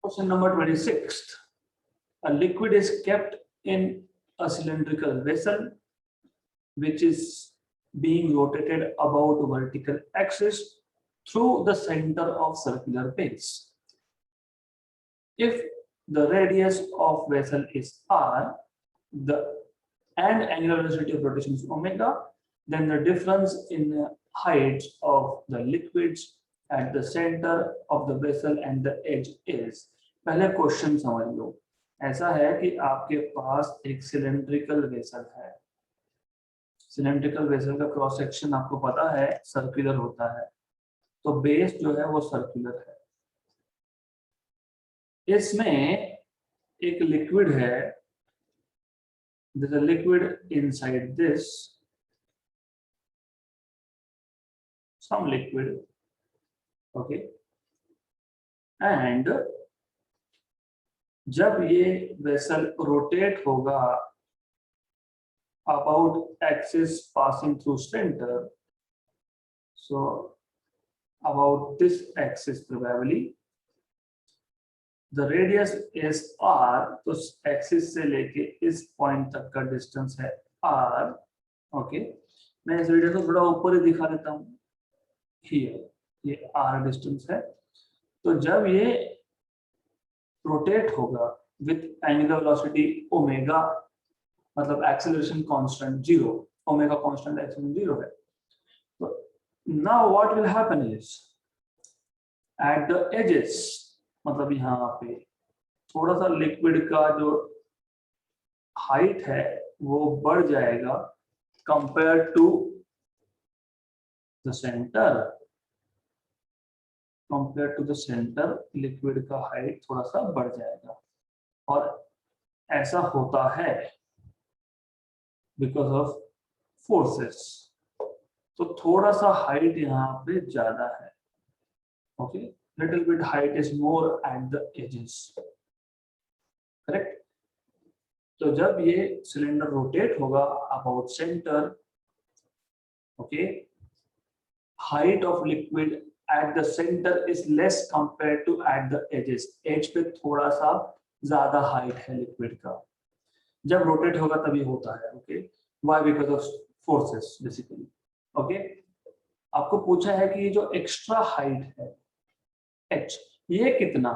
Question number 26. A liquid is kept in a cylindrical vessel which is being rotated about vertical axis through the center of circular base. If the radius of vessel is r, and angular velocity of rotation is omega, then the difference in height of the liquids at the center of the vessel and the edge is. पहले question समझ लो, ऐसा है कि आपके पास एक cylindrical vessel है। Cylindrical vessel का cross section आपको पता है सर्कुलर होता है, तो बेस जो है वो सर्कुलर है। इसमें एक लिक्विड है, there's a liquid inside this, some liquid, okay, and जब ये वेसल रोटेट होगा about axis passing through center, so about this axis probably, the radius is r, तो एक्सिस से लेके इस पॉइंट तक का डिस्टेंस है r, ओके। मैं इस रेडियस को थोड़ा ऊपर ही दिखा देता हूँ, ये r डिस्टेंस है। तो जब ये रोटेट होगा विथ एंगुलर वेलोसिटी ओमेगा, मतलब acceleration constant 0, omega constant acceleration 0 है। तो now what will happen is at the edges, मतलब यहाँ पे थोड़ा सा लिक्विड का जो हाइट है वो बढ़ जाएगा compare to the centre. Compare to the centre liquid का हाइट थोड़ा सा बढ़ जाएगा, और ऐसा होता है बिकॉज ऑफ फोर्सेस। तो थोड़ा सा हाइट यहाँ पे ज्यादा है, okay, little bit height is more at the edges, correct। तो जब ये सिलेंडर रोटेट होगा about centre, okay, height of liquid at the center is less compared to at the edges, edge पे थोड़ा सा ज्यादा हाइट है लिक्विड का। जब रोटेट होगा तभी होता है, okay, why because of forces basically, okay. आपको पूछा है कि ये जो एक्स्ट्रा हाइट है h, ये कितना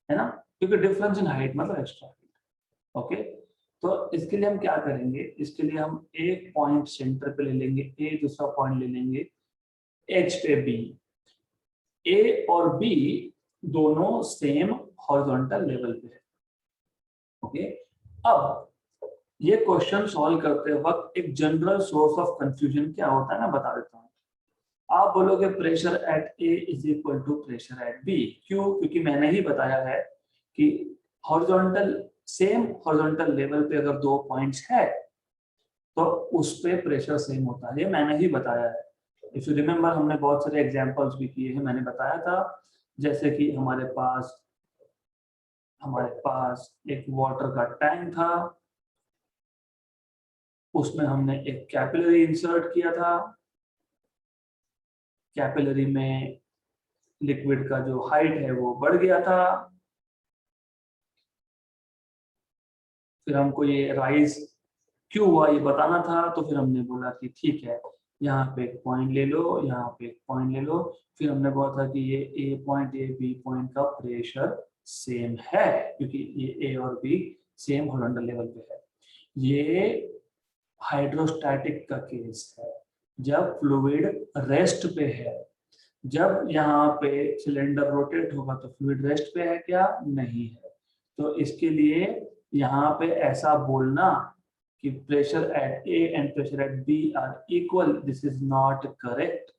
है ना, क्योंकि डिफरेंस इन हाइट मतलब एक्स्ट्रा हाइट, ओके। तो इसके लिए हम क्या करेंगे, इसके लिए हम एक पॉइंट सेंटर पे ले लेंगे a, दूसरा पॉइंट ले लेंगे h पे b। a और b दोनों सेम हॉरिजॉन्टल लेवल पे है, ओके। अब ये क्वेश्चन सॉल्व करते वक्त एक जनरल सोर्स ऑफ कंफ्यूजन क्या होता है ना, बता देता हूँ। आप बोलोगे pressure at A is equal to pressure at B, क्यों? क्योंकि मैंने ही बताया है कि हॉरिजॉन्टल, सेम हॉरिजॉन्टल लेवल पे अगर दो पॉइंट्स है तो उस पे प्रेशर सेम होता है, ये मैंने ही बताया है। इफ यू रिमेम्बर, हमने बहुत सारे एग्जांपल्स भी किए हैं, मैंने बताया था, जैसे कि हमारे पास एक वाटर का टैंक था, उसमें हमने एक कैपिलरी इंसर्ट किया था, कैपिलरी में लिक्विड का जो हाइट है वो बढ़ गया था, फिर हमको ये राइज क्यों हुआ ये बताना था, तो फिर हमने बोला कि ठीक है, यहाँ पे एक पॉइंट ले लो, यहाँ पे एक पॉइंट ले लो। फिर हमने बोला था कि ये ए पॉइंट, ये बी पॉइंट का प्रेशर सेम है, क्योंकि ये ए और बी सेम हॉरिजॉन्टल लेवल पे है। ये हाइड्रोस्टैटिक का केस है, जब फ्लूइड रेस्ट पे है। जब यहाँ पे सिलेंडर रोटेट होगा तो फ्लूइड रेस्ट पे है क्या? नहीं है। तो इसके लिए यहाँ पे ऐसा बोलना कि pressure at A and pressure at B are equal, this is not correct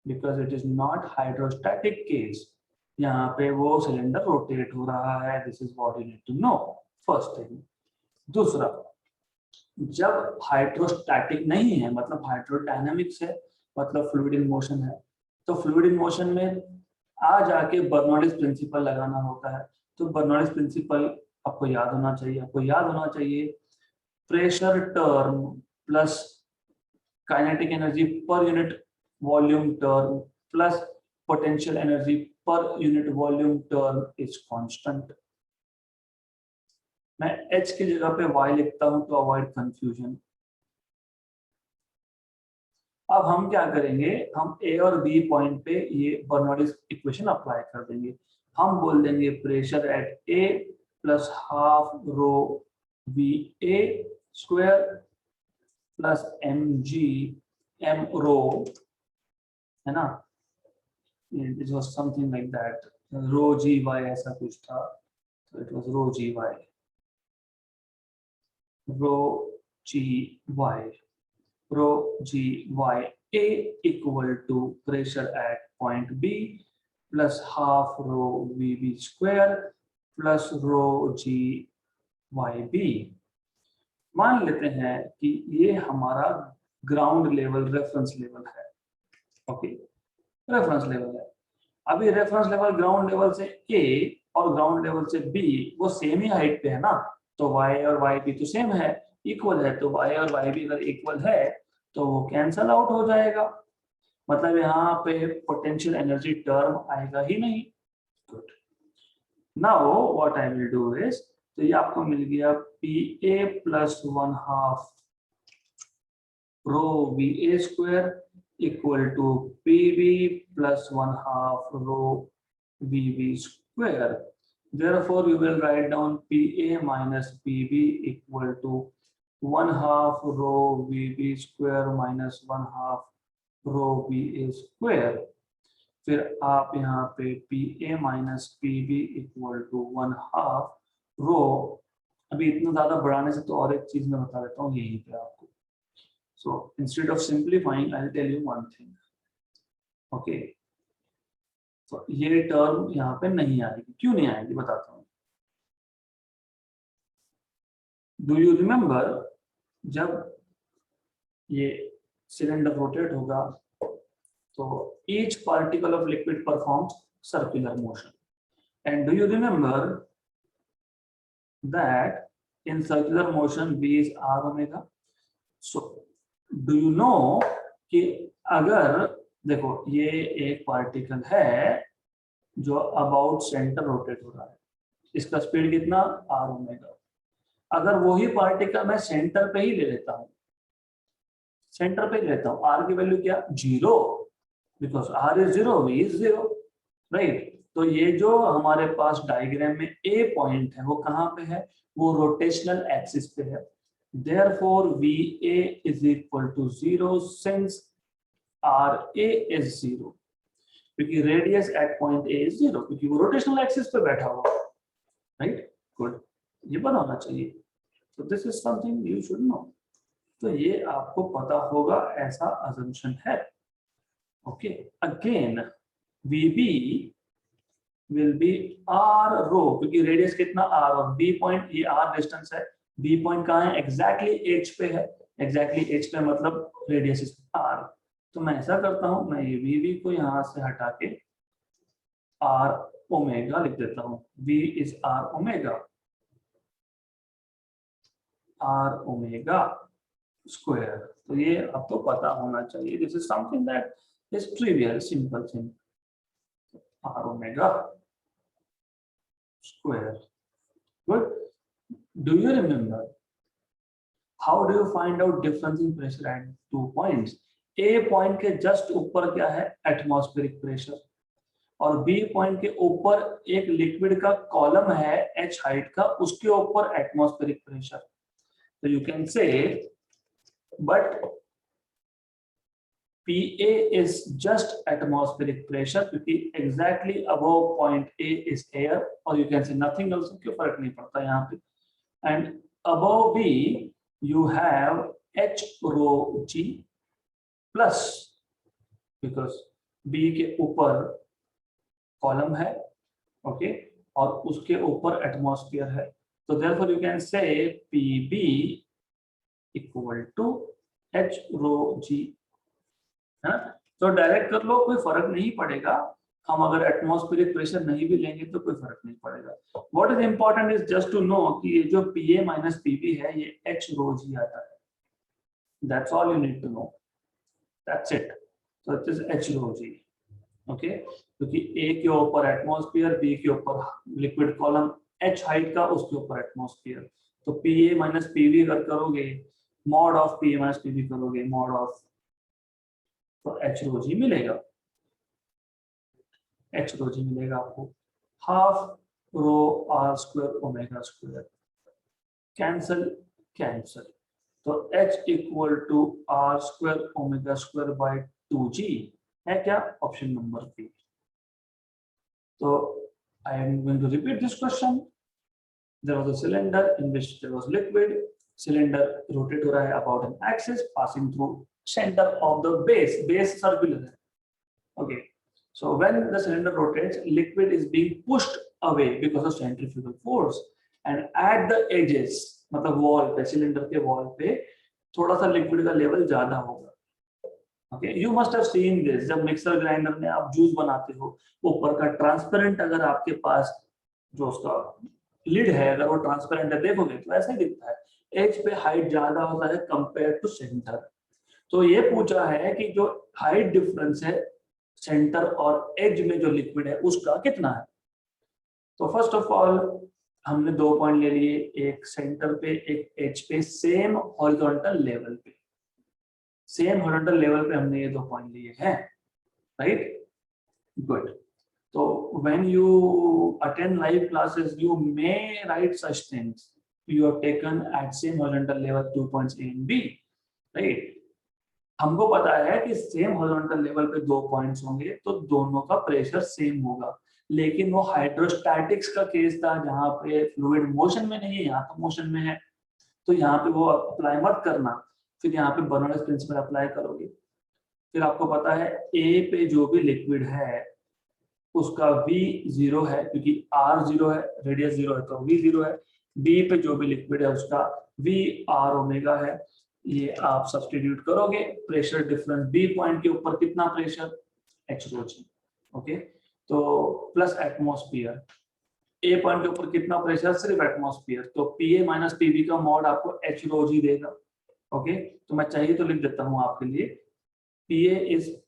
because it is not hydrostatic case. यहाँ पे वो सिलेंडर रोटेट हो रहा है, this is what you need to know, first thing. दूसरा, जब हाइड्रोस्टैटिक नहीं है, मतलब हाइड्रोडायनामिक्स है, मतलब फ्लूइड इन मोशन है, तो फ्लूइड इन मोशन में आ जाके बर्नौलीज प्रिंसिपल लगाना होता है। तो बर्नौलीज प्रिंसिपल आपको याद होना चाहिए, pressure term plus kinetic energy per unit volume term plus potential energy per unit volume term is constant. मैं h की जगह पे y लिखता हूं टू अवॉइड कंफ्यूजन। अब हम क्या करेंगे, हम a और b पॉइंट पे ये बर्नौलीज इक्वेशन अप्लाई कर देंगे। हम बोल देंगे pressure at a plus half rho V A square plus m rho, है ना, it was something like that, rho G Y ऐसा कुछ था, तो it was rho G Y, rho G Y, rho G Y a equal to pressure at point B plus half rho VB square plus rho G YB। मान लेते हैं कि ये हमारा ग्राउंड लेवल रेफरेंस लेवल है। Okay, reference level है। अभी reference level ground level से A और ग्राउंड लेवल से B वो सेम ही हाइट पे है ना, तो Y और YB तो सेम है, इक्वल है, तो Y और YB अगर इक्वल है तो वो कैंसल आउट हो जाएगा, मतलब यहाँ पे पोटेंशियल एनर्जी टर्म आएगा ही नहीं। Good, now what I will do is, तो ये आपको मिल गया PA plus 1/2 rho VA square equal to PB plus 1/2 rho VB square. Therefore, you will write down PA minus PB equal to 1/2 rho VB square minus 1/2 rho VA square. फिर आप यहाँ पे PA minus PB equal to 1/2 rho, अभी इतना ज्यादा बढ़ाने से तो और एक चीज मैं बता देता हूँ यहीं पे आपको। So instead of simplifying I will tell you one thing. Okay, तो ये टर्म यहाँ पे नहीं आएगी, क्यों नहीं आएगी बताता हूँ। डू यू रिमेम्बर जब ये सिलेंडर रोटेट होगा तो each particle of liquid performs circular motion, and do you remember that in circular motion v is r omega? So do you know कि अगर देखो ये एक पार्टिकल है जो अबाउट सेंटर रोटेट हो रहा है, इसका स्पीड कितना r ओमेगा, अगर वही पार्टिकल मैं सेंटर पे ही ले लेता हूँ, सेंटर पे लेता हूँ, r की वैल्यू क्या 0, because r is 0 v is 0, right. तो ये जो हमारे पास डायग्राम में a पॉइंट है वो कहाँ पे है, वो रोटेशनल एक्सिस पे है। Therefore va is equal to 0 since ra is 0, क्योंकि radius at point a is 0, क्योंकि वो रोटेशनल एक्सिस पे बैठा हुआ है, राइट। गुड, ये पता होना चाहिए, तो this is something you should no. तो ये आपको पता होगा, ऐसा अजम्पशन है। Okay, again VB will be r रो, क्योंकि रेडियस कितना r और B पॉइंट ये r डिस्टेंस है, B पॉइंट कहाँ है, एग्जैक्टली h पे है, एग्जैक्टली h पे मतलब रेडियस इज r। तो मैं ऐसा करता हूँ, मैं ये VB को यहाँ से हटा के r ओमेगा लिख देता हूँ, V is r omega, r omega square. तो ये आपको पता होना चाहिए, this is something that is trivial, simple thing, r omega square. Good. Do you remember how do you find out difference in pressure at 2 points? A point के just ऊपर क्या है, एटमॉस्फेरिक प्रेशर, और B पॉइंट के ऊपर एक liquid का column है h हाइट का, उसके ऊपर एटमॉस्फेरिक प्रेशर। तो you can say but PA is just atmospheric pressure, क्योंकि exactly above point A is air, और you can say nothing also, क्यों फर्क नहीं पड़ता यहाँ पे। And above B you have H rho G plus, because B के ऊपर कॉलम है, ओके, और उसके ऊपर एटमॉस्फेयर है, तो therefore you can say PB equal to H rho G, है ना। तो डायरेक्ट कर लो, कोई फर्क नहीं पड़ेगा, हम अगर एटमॉस्फेरिक प्रेशर नहीं भी लेंगे तो कोई फर्क नहीं पड़ेगा। What is important is just to know कि ये जो PA माइनस PB है ये H रो G आता है, that's all you need to know, that's it. So it is H rho G, okay, क्योंकि ए के ऊपर एटमॉस्फेयर, बी के ऊपर लिक्विड कॉलम, एच हाइट का, उसके ऊपर एटमॉस्फेयर। तो P A minus P B अगर करोगे, mod of P A minus P B करोगे, मॉड ऑफ, तो एच रो जी मिलेगा, एच रो जी मिलेगा आपको। Half rho r square omega square, cancel cancel, तो H equal to r square omega square by 2g है क्या, option number B. तो I am going to repeat this question. There was a cylinder in which there was liquid. Cylinder rotate हो रहा है about an axis passing through center of the base. Base circular है. Okay. So when the cylinder rotates, liquid is being pushed away because of centrifugal force. And at the edges, मतलब wall पे, cylinder के wall पे थोड़ा सा liquid का level ज़्यादा होगा. Okay, you must have seen this. जब मिक्सर ग्राइंडर में आप जूस बनाते हो, ऊपर का ट्रांसपेरेंट अगर आपके पास जो उसका लिड है अगर वो ट्रांसपेरेंट है, देखोगे तो ऐसा ही दिखता है, एज पे हाइट ज्यादा होता है कंपेयर टू सेंटर। तो ये पूछा है कि जो हाइट डिफरेंस है सेंटर और एज में जो लिक्विड है उसका कितना है। तो फर्स्ट ऑफ ऑल हमने 2 पॉइंट ले लिए, एक सेंटर पे एक एज पे, सेम हॉरिजॉन्टल लेवल पे, सेम हॉरिजॉन्टल लेवल पे हमने ये 2 पॉइंट लिए हैं, right, good. So when you attend live classes, you may write such things. You have taken at same horizontal level 2 points A and B, right? हमको पता है कि सेम हॉरिजॉन्टल लेवल पे 2 पॉइंट्स होंगे तो दोनों का प्रेशर सेम होगा, लेकिन वो हाइड्रोस्टैटिक्स का केस था जहां पे फ्लूइड मोशन में नहीं है, यहाँ तो मोशन में है, तो यहाँ पे वो अप्लाई मत करना, फिर यहाँ पे बर्नौलीज प्रिंसिपल अप्लाई करोगे। फिर आपको पता है ए पे जो भी लिक्विड है उसका V 0 है, क्योंकि R 0 है, रेडियस 0 है तो V 0 है। B पे जो भी लिक्विड है उसका V R ओमेगा है। ये आप सब्स्टिट्यूट करोगे, प्रेशर डिफरेंस B पॉइंट के ऊपर कितना प्रेशर, H रो जी, ओके, तो प्लस एटमॉस्फेयर, A पॉइंट के ऊपर कितना प्रेशर, सिर्फ एटमॉस्फेयर, तो PA माइनस PB का मॉड आपको H रो जी देगा, ओके। तो मैं चाहिए तो लिख देता हूँ आपके लिए, PA is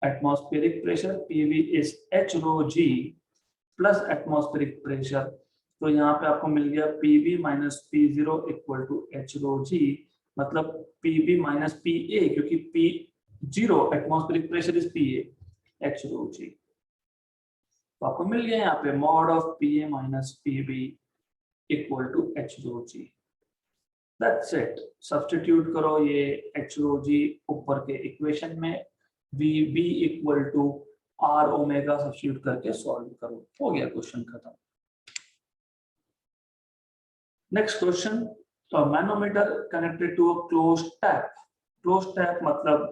atmospheric pressure, PV is H rho g plus atmospheric pressure। तो यहाँ पे आपको मिल गया PV minus P0 equal to H rho g, मतलब PV माइनस PA, क्योंकि P0 atmospheric pressure is PA, H rho g। तो आपको मिल गया यहाँ पे mod of PA minus PB equal to H rho g। That's it। Substitute करो ये H rho g ऊपर के इक्वेशन में, VB equal to R omega substitute करके सॉल्व करो, हो गया क्वेश्चन खत्म। Next question, manometer connected to a closed tap. Closed tap मतलब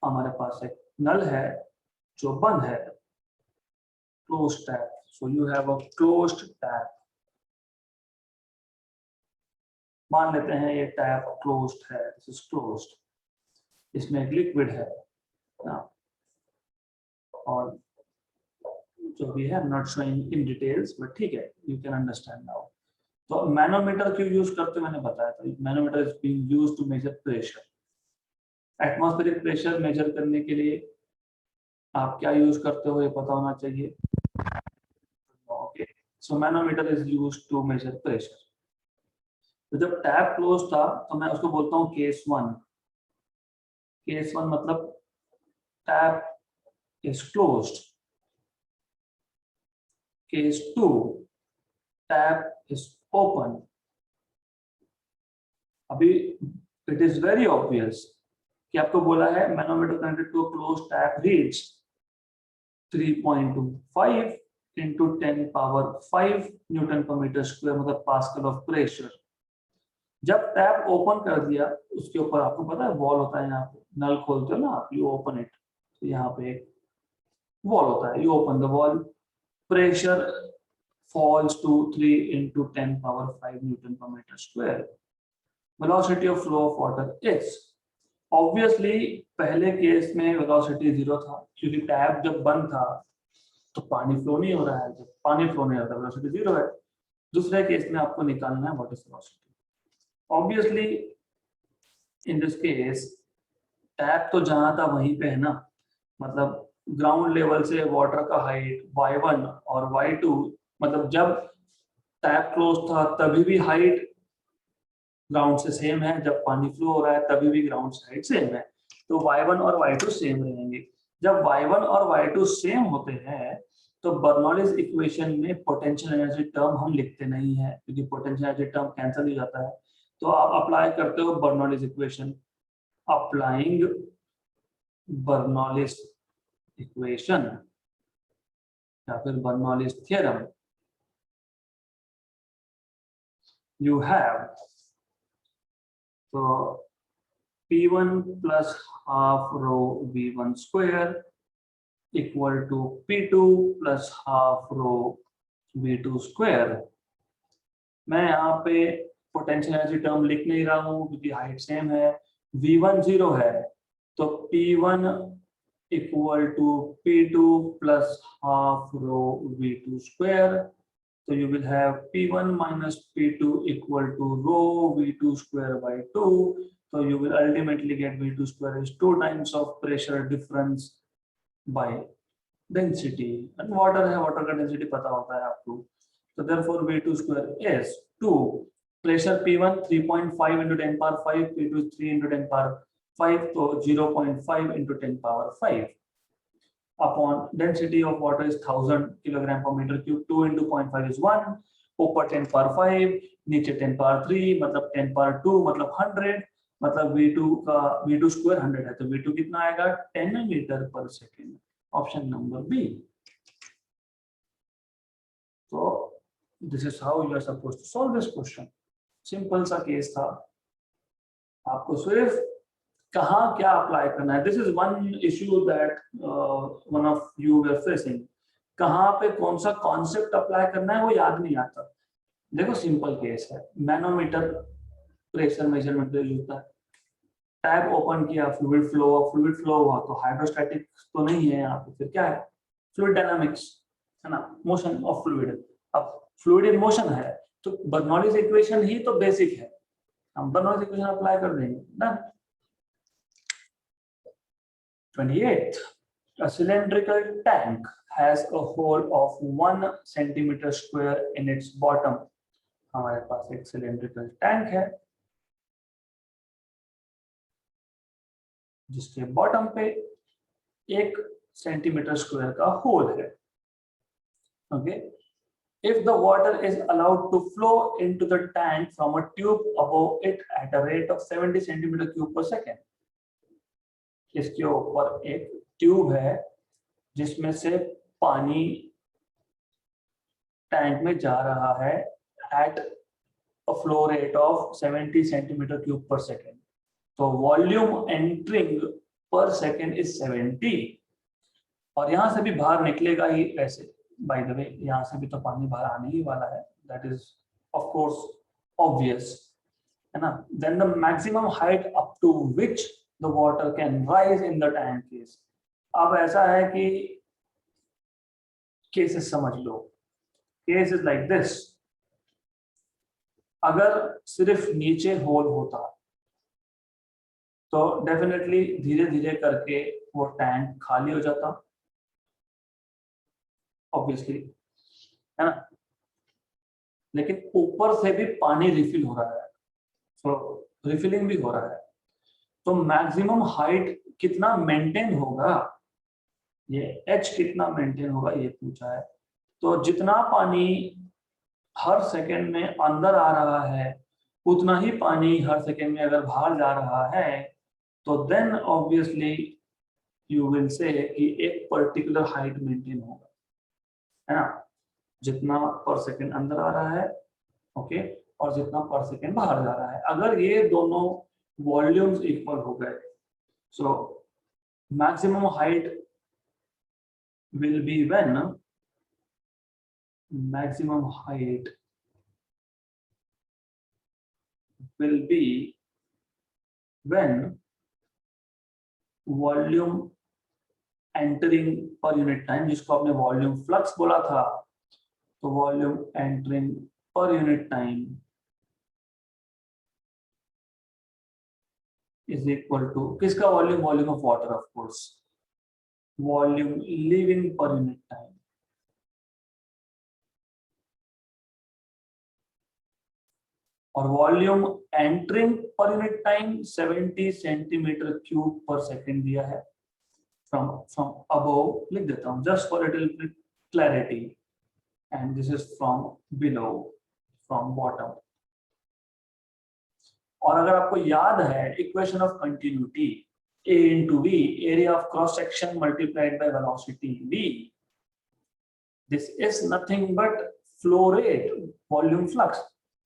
हमारे पास एक नल है जो बंद है, closed tap. So you have a closed tap, मान लेते हैं ये टैप क्लोज्ड है, दिस इज क्लोज्ड, इसमें एक लिक्विड है ना, और जो भी है not showing in details, but ठीक है, यू कैन अंडरस्टैंड नाउ। तो मैनोमीटर क्यों यूज करते मैंने बताया था, manometer is being used to measure pressure. Atmospheric pressure measure करने के लिए आप क्या यूज करते हो ये पता होना चाहिए, okay. So manometer is used to measure pressure. तो जब टैप क्लोज था तो मैं उसको बोलता हूँ केस 1। केस 1 मतलब tap is closed. Case 2 tap is open. अभी इट इज वेरी ऑब्वियस कि आपको बोला है manometer connected to close tap reach 3.25 into 10 power 5 newton पर मीटर स्क्वायर, मतलब पास्कल ऑफ प्रेशर। जब टैप ओपन कर दिया उसके ऊपर आपको पता है वॉल होता है, यहाँ पे नल खोलते हो ना आप, यू ओपन इट, तो यहाँ पे एक वॉल होता है, you open the wall, pressure falls to 3 into 10 power 5 newton पर metre square. Velocity of flow of water is, obviously पहले केस में वेलोसिटी 0 था, क्योंकि टैप जब बंद था तो पानी फ्लो नहीं हो रहा है, जब पानी फ्लो नहीं हो रहा वेलोसिटी 0 है। दूसरे केस में आपको निकालना है what is velocity. Obviously in this case tap तो जहां था वहीं पे है ना, मतलब ग्राउंड लेवल से वाटर का हाइट y1 और y2, मतलब जब टैप क्लोज था तभी भी हाइट ग्राउंड से सेम है, जब पानी फ्लो हो रहा है तभी भी ग्राउंड से हाइट सेम है, तो y1 और y2 सेम रहेंगे। जब y1 और y2 सेम होते हैं तो बर्नौलीज इक्वेशन में पोटेंशियल एनर्जी टर्म हम लिखते नहीं है, क्योंकि पोटेंशियल एनर्जी टर्म कैंसिल हो जाता है। तो आप अप्लाई करते हो Bernoulli's equation, applying Bernoulli's equation या फिर Bernoulli's theorem, you have, so P1 plus half rho V1 square equal to P2 plus half rho V2 square। मैं यहाँ पे पोटेंशियल एनर्जी टर्म लिख नहीं रहा हूँ क्योंकि हाइट सेम है, V1 0 है, तो P1 equal to P2 plus half rho V2 square. So you will have P1 minus P2 equal to rho V2 square by 2. So you will ultimately get V2 square is 2 times of pressure difference by density. And water है, water का density पता होता है आपको. So therefore V2 square is 2. Pressure P1 3.5 into 10 power 5, P2 is 3 into 10 power 5, so 0.5 into 10 power 5. Upon density of water is 1000 kilogram per meter cube, 2 into 0.5 is 1, ऊपर 10 power 5, नीचे 10 power 3, मतलब 10 power 2 मतलब 100, मतलब V2 का V2 square 100 है, तो V2 कितना आएगा 10 मीटर पर सेकेंड, ऑप्शन नंबर बी। तो this is how you are supposed to solve this question. Simple सा केस था, आपको सिर्फ कहाँ क्या अप्लाई करना है। This is one issue that one of you were facing, कहाँ पे कौन सा कॉन्सेप्ट अप्लाई करना है वो याद नहीं आता। देखो सिंपल केस है, मैनोमीटर प्रेशर मेजरमेंट के लिए होता है, टैप ओपन किया फ्लूइड फ्लो हुआ, तो हाइड्रोस्टैटिक तो नहीं है यहाँ पे, फिर क्या है फ्लूइड डायनामिक्स है ना, मोशन ऑफ फ्लूइड। अब फ्लूइड इन मोशन है तो बर्नौलीज इक्वेशन ही तो बेसिक है, हम बर्नौलीज इक्वेशन अप्लाई कर देंगे ना। 28. A cylindrical tank has a hole of 1 centimeter square in its bottom. हमारे पास एक cylindrical tank है जिसके बॉटम पे 1 सेंटीमीटर स्क्वायर का होल है। Okay. If the water is allowed to flow into the tank from a tube above it at a rate of 70 centimeter cube per second. इसके ऊपर एक ट्यूब है जिसमें से पानी टैंक में जा रहा है at a flow rate of 70 centimetre cube per second, तो वॉल्यूम एंटरिंग पर सेकेंड इज 70, और यहां से भी बाहर निकलेगा ही वैसे, बाय द वे यहां से भी तो पानी बाहर आने ही वाला है, that is of course obvious है ना। Then the maximum height up to which the water can rise in the tank is, अब ऐसा है कि केसेस समझ लो, केस इज लाइक दिस, अगर सिर्फ नीचे होल होता तो डेफिनेटली धीरे धीरे करके वो टैंक खाली हो जाता ऑब्वियसली है ना, लेकिन ऊपर से भी पानी रिफिल हो रहा है, तो रिफिलिंग भी हो रहा है, तो मैक्सिमम हाइट कितना मेंटेन होगा, ये एच कितना मेंटेन होगा ये पूछा है। तो जितना पानी हर सेकेंड में अंदर आ रहा है उतना ही पानी हर सेकेंड में अगर बाहर जा रहा है, तो then obviously you will say कि एक पर्टिकुलर हाइट मेंटेन होगा है ना, जितना पर सेकेंड अंदर आ रहा है ओके, और जितना पर सेकेंड बाहर जा रहा है। अगर ये दोनों वॉल्यूम्स इक्वल हो गए, so maximum height will be when maximum height will be when volume entering per unit time, जिसको आपने वॉल्यूम फ्लक्स बोला था, तो volume entering per unit time is equal to किसका volume, volume of water of course, volume leaving per unit time, और volume entering per unit time 70 centimetre cube per second दिया है। From above लिख देता हूं just for little clarity, and this is from below, from bottom. और अगर आपको याद है equation of continuity, A into V, area of cross section multiplied by velocity V. This is nothing but flow rate, volume flux.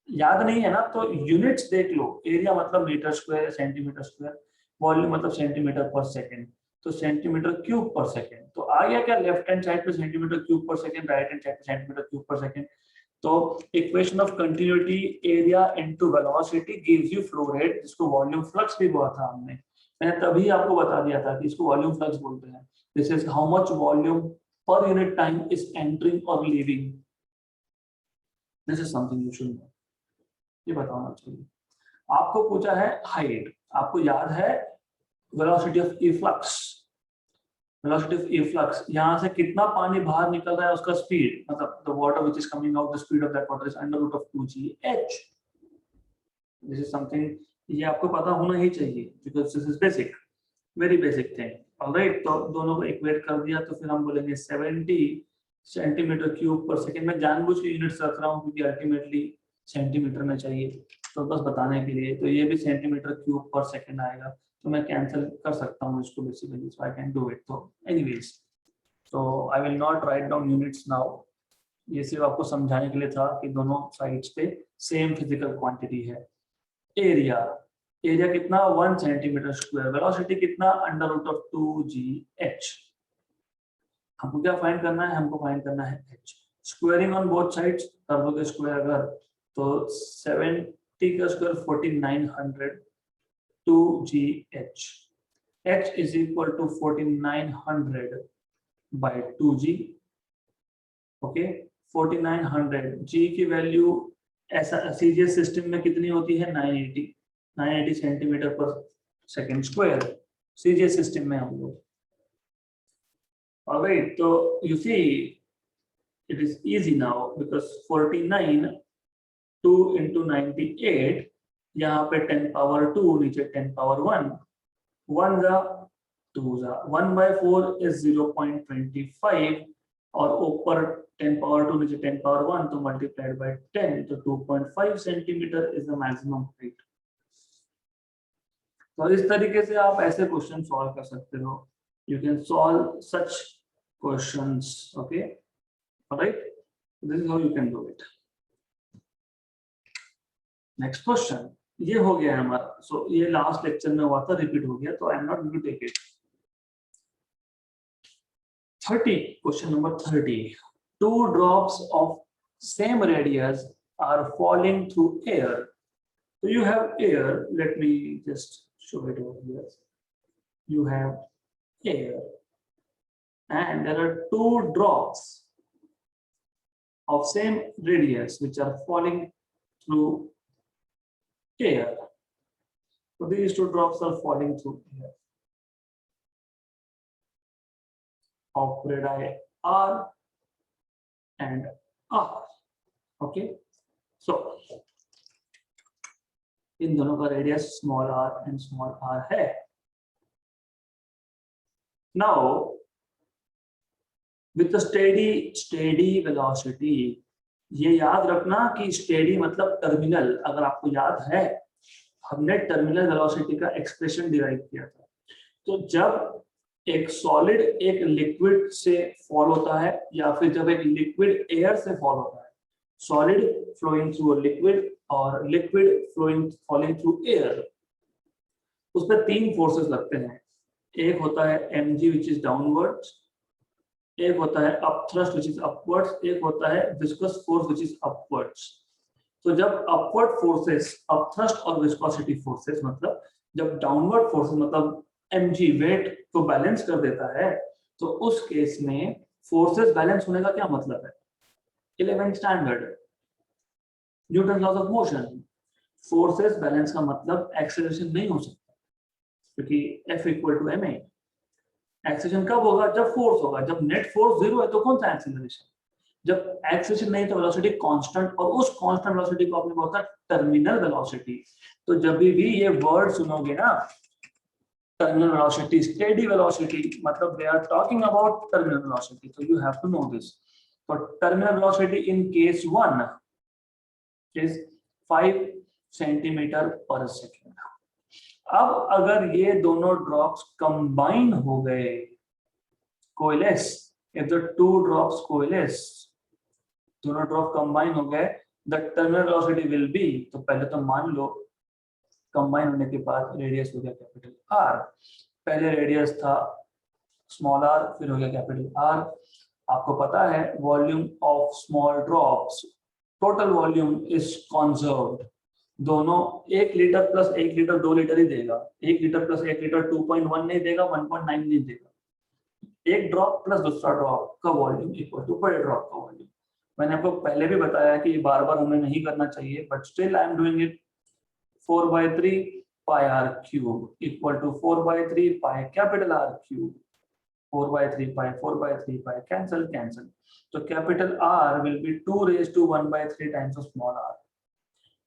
याद नहीं है ना तो यूनिट्स देख लो, एरिया मतलब metre square, centimetre square, volume मतलब सेंटीमीटर पर सेकंड, तो सेंटीमीटर क्यूब पर सेकंड। तो आ गया क्या, लेफ्ट हैंड साइड पे सेंटीमीटर क्यूब पर सेकंड, राइट हैंड साइड पे सेंटीमीटर क्यूब पर सेकंड। तो equation of continuity area into velocity gives you flow rate, जिसको वॉल्यूम फ्लक्स भी बोला था हमने, मैंने तभी आपको बता दिया था कि इसको वॉल्यूम फ्लक्स बोलते हैं। This is how much volume per unit time is entering और leaving. This is something you should know, ये बताना चाहिए। आपको पूछा है हाइट, आपको याद है velocity of efflux, velocity of efflux, यहाँ से कितना पानी बाहर निकल रहा है उसका स्पीड, मतलब the water which is coming out, the speed of that water is under root of 2gh। This is something ये आपको पता होना ही चाहिए, because this is basic, very basic thing. Alright, तो दोनों को इक्वेट कर दिया तो फिर हम बोलेंगे 70 सेंटीमीटर क्यूब पर सेकंड। में जानबूझ के यूनिट्स रख रहा हूँ क्योंकि अल्टीमेटली सेंटीमीटर में चाहिए, तो बस बताने के लिए। तो ये भी सेंटीमीटर क्यूब पर सेकंड आएगा, तो मैं कैंसिल कर सकता हूँ इसको basically, so I can do it. तो एनीवेज, तो I will not write down units now, ये सिर्फ आपको समझाने के लिए था कि दोनों साइड्स पे सेम फिजिकल क्वांटिटी है। एरिया, एरिया कितना 1 सेंटीमीटर स्क्वायर, वेलोसिटी कितना अंडर रूट ऑफ 2gh। हमको क्या फाइंड करना है, हमको फाइंड करना है h। Squaring on both sides कर दोगे स्क्वायर अगर, तो 70 का square 4900 2gh, h is equal to 4900 by 2g। Okay, 4900 g की वैल्यू ऐसा सीजीएस सिस्टम में कितनी होती है, 980 सेंटीमीटर पर सेकंड स्क्वायर सीजीएस सिस्टम में हम लोग। ऑलराइट, तो you see it is easy now because 49 2 into 98, यहाँ पे 10 पावर 2, नीचे 10 पावर 1, 1 जा 2 जा, 1/4 इज 0.25, और ऊपर 10 पावर 2 नीचे 10 पावर 1, तो मल्टीप्लाइड बाय 10, तो 2.5 centimetre is the maximum height. तो इस तरीके से आप ऐसे क्वेश्चन सॉल्व कर सकते हो, you can solve such questions. Okay, alright, this is how you can do it. Next question, ये हो गया हमारा, सो ये लास्ट लेक्चर में हुआ था, रिपीट हो गया, तो I am not going to take it. 30, question number 30. 2 drops of same radius are falling through air. So you have air, let me just show it over here. You have air, and there are 2 drops of same radius which are falling through air. So these 2 drops are falling through air of radii r and r. Okay, so इन दोनों का radius small r and small r है। Now with steady velocity, ये याद रखना कि steady मतलब terminal, अगर आपको याद है हमने टर्मिनल वेलोसिटी का एक्सप्रेशन डिराइव किया था। तो जब एक सॉलिड एक लिक्विड से फॉल होता है, या फिर जब एक लिक्विड एयर से फॉल होता है, solid flowing through a liquid और liquid flowing falling through air, उसमें 3 फोर्सेस लगते हैं। एक होता है mg विच इज डाउनवर्ड्स, एक होता है अपथ्रस्ट विच इज अपवर्ड्स, एक होता है viscous force which is upwards. तो जब अपवर्ड फोर्सेस, अपथ्रस्ट और विस्कोसिटी फोर्सेस, मतलब जब डाउनवर्ड फोर्सेस मतलब mg वेट को बैलेंस कर देता है, तो उस केस में फोर्सेस बैलेंस होने का क्या मतलब है, 11th standard Newton laws of motion. Forces balance का मतलब एक्सेलरेशन नहीं हो सकता, क्योंकि F equal to ma। Acceleration कब होगा? जब फोर्स होगा। जब नेट फोर्स 0 है तो कौन सा एक्सेलरेशन? जब एक्सेलरेशन नहीं तो वेलोसिटी कांस्टेंट, और उस कांस्टेंट वेलोसिटी को आपने बोलता है टर्मिनल वेलोसिटी। तो जब भी ये वर्ड सुनोगे ना, टर्मिनल वेलोसिटी, स्टेडी वेलोसिटी, मतलब they are talking about terminal velocity, तो you have to know this. तो terminal velocity in case 1 is 5 centimetre per second. अब अगर ये दोनों ड्रॉप्स कंबाइन हो गए, coalesce, if the two drops coalesce, दोनों ड्रॉप कंबाइन हो गए, the terminal velocity will be, तो पहले तो मान लो कंबाइन होने के बाद रेडियस हो गया कैपिटल आर। पहले रेडियस था स्मॉल आर, फिर हो गया कैपिटल आर। आपको पता है volume of small drops, total volume is conserved. दोनों 1 लीटर प्लस 1 लीटर 2 लीटर ही देगा। 1 लीटर प्लस 1 लीटर 2.1 नहीं देगा, 1.9 नहीं देगा। एक ड्रॉप प्लस दूसरा ड्रॉप का वॉल्यूम इक्वल टू बड़े ड्रॉप का वॉल्यूम। मैंने आपको पहले भी बताया कि बार बार हमें नहीं करना चाहिए, but still I am doing it. 4/3 pi r cube equal to 4/3 pi capital R cube. 4/3 pi 4/3 pi cancel cancel, तो capital R will be 2 raised to 1/3 times of small r.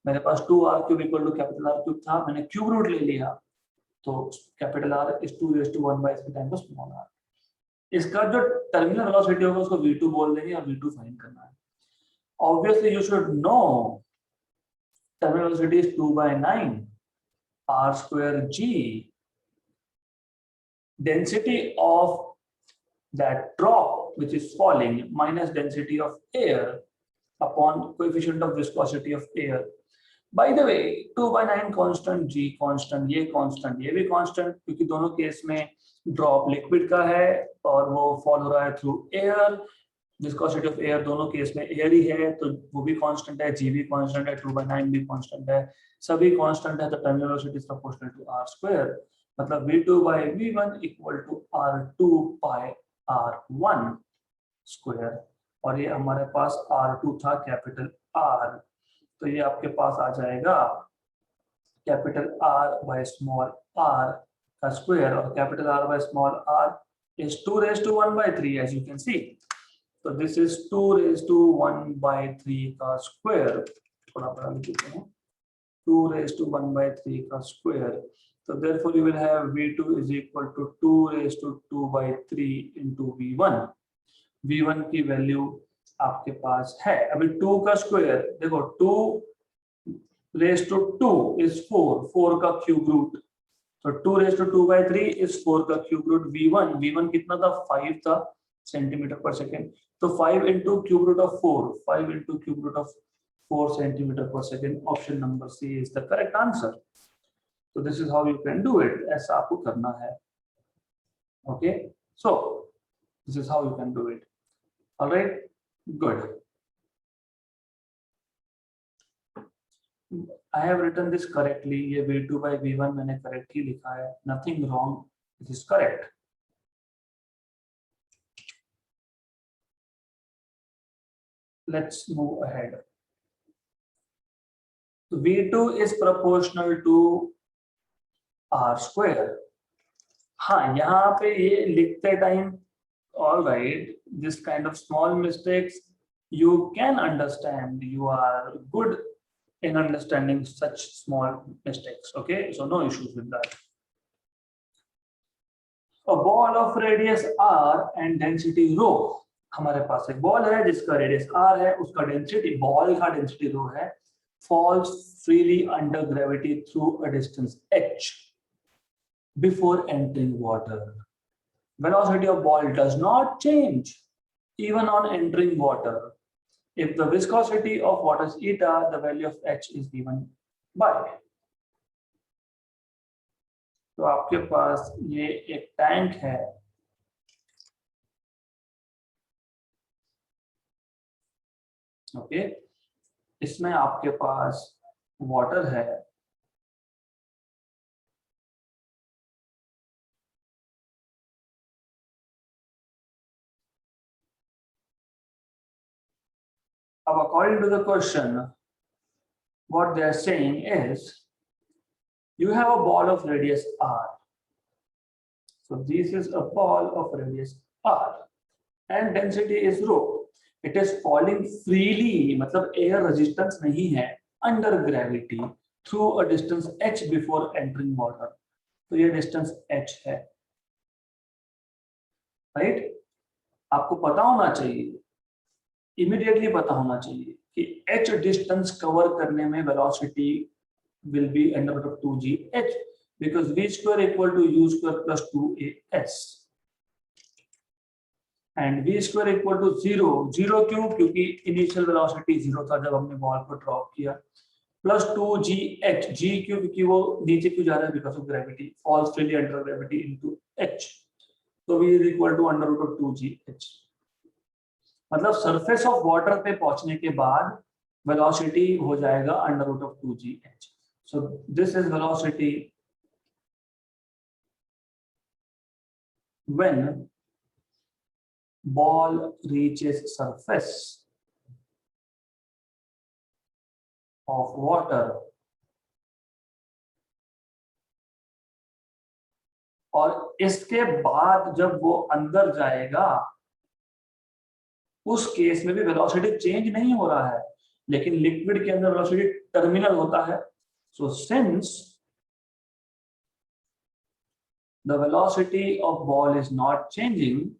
मेरे पास 2r cube equal to capital R cube था, मैंने cube root ले लिया, तो capital R is 2 raised to 1/3 times of small r. इसका जो टर्मिनल वेलोसिटी होगा उसको v2 बोल देंगे और v2 फाइंड करना है। Obviously you should no terminal velocity is 2/9 r square g, density of that drop which is falling minus density of air upon coefficient of viscosity of air. By the way 2/9 constant, g constant, ये constant, ये भी constant, क्योंकि दोनों case में drop liquid का है और वो फॉल हो रहा है through air. Viscosity of air दोनों केस में एयर ही है, तो वो भी कांस्टेंट है, g भी कांस्टेंट है, 2/9 भी कांस्टेंट है, सभी कांस्टेंट है, तो terminal velocity is proportional to r square. मतलब v2/v1 equal to r2 pi r1 square. और ये हमारे पास r2 था कैपिटल R, तो ये आपके पास आ जाएगा capital R by small r का स्क्वायर, और capital R by small r is 2 raised to 1/3 as you can see. So this is 2 raised to 1/3 का स्क्वायर, थोड़ा बड़ा लिख देते हैं, 2 raised to 1/3 का square. So therefore you will have v2 is equal to 2 raised to 2/3 into v1। v1 की value आपके पास है, अभी 2 का स्क्वायर देखो, 2 raised to 2 is 4 का क्यूब रूट, तो 2 raised to 2/3 is 4 का क्यूब रूट। v1 कितना था? 5 था सेंटीमीटर पर सेकेंड, तो 5 into cube root of 4, 5 into cube root of 4 centimetre per second. Option number C is the correct answer. तो this is how you can do it, ऐसा आपको करना है। Okay, so this is how you can do it. Alright, good. I have written this correctly, ये v2/v1 मैंने correct ही लिखा है, nothing wrong, it is correct. Let's move ahead. v2 is proportional to r square. हाँ, यहाँ पे ये लिखते time, all right, this kind of small mistakes you can understand, you are good in understanding such small mistakes, okay, so no issues with that. A ball of radius r and density rho, हमारे पास एक ball है जिसका radius r है, उसका density, ball का density rho है, falls freely under gravity through a distance h before entering water. Velocity of ball does not change even on entering water. If the viscosity of water is eta, the value of h is given by. तो आपके पास ये एक tank है, okay, इसमें आपके पास water है, अब according to the question, what they are saying is you have a ball of radius r. So this is a ball of radius r and density is rho. It is falling freely, मतलब air resistance नहीं है, under gravity through a distance h before entering water. तो ये distance h है, right? आपको पता होना चाहिए, immediately पता होना चाहिए कि h distance cover करने में velocity will be under root of 2gh because v square equal to u square plus 2as and v square equal to 0. 0 क्यों? क्योंकि initial velocity 0 था जब हमने बॉल को ड्रॉप किया, plus 2gh, g क्यों? क्योंकि वो नीचे क्यों जा रहा है? because of gravity, falls freely under gravity into h. तो v is equal to under root of 2gh. मतलब surface of water पे पहुंचने के बाद velocity हो जाएगा under root of 2gh. So this is velocity when ball reaches surface of water और इसके बाद जब वो अंदर जाएगा उस केस में भी वेलोसिटी चेंज नहीं हो रहा है, लेकिन लिक्विड के अंदर वेलोसिटी टर्मिनल होता है. So since the velocity of ball is not changing,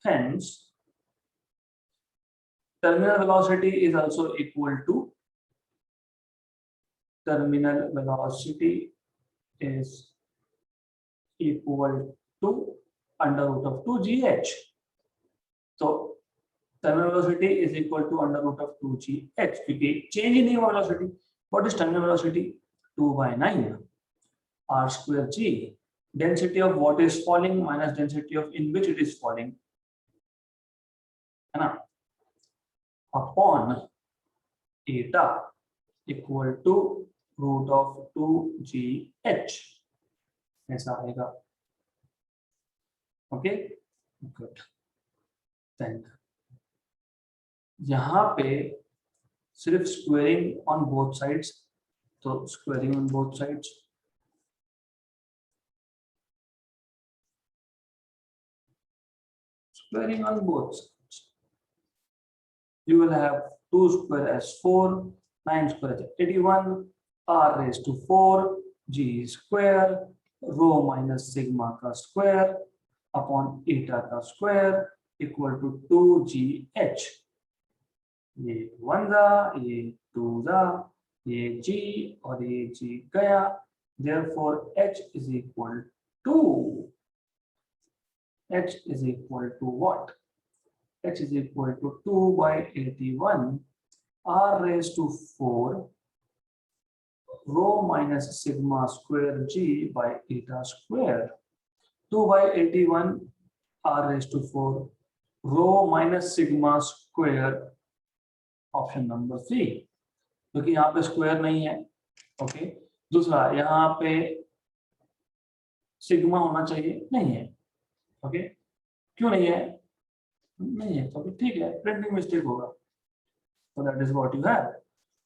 hence terminal velocity is also equal to terminal velocity is equal to under root of 2gh. So terminal velocity is equal to under root of 2gh क्योंकि change ही नहीं हुआ velocity. What is terminal velocity? 2/9 r square g, density of what is falling minus density of in which it is falling, है ना, upon eta equal to root of 2gh. ऐसा आएगा. Okay, good. Then यहाँ पे सिर्फ squaring on both sides, तो squaring on both sides, squaring on both sides, you will have 2 square as 4, 9 square as 81, r raised to 4 g square rho minus sigma का square upon eta का square equal to 2gh. ये 1 था, ये 2 था, ये g और ये g गया, therefore h is equal to what? H is equal to 2/81 r raised to 4 rho minus sigma square g by eta square. 2/81 r raised to 4 rho minus sigma square, option number C, क्योंकि यहाँ पे square नहीं है. Okay, दूसरा यहाँ पे sigma होना चाहिए, नहीं है. ओके, क्यों नहीं है? नहीं है, तो ठीक है, प्रिंटिंग मिस्टेक होगा. So that is what you have.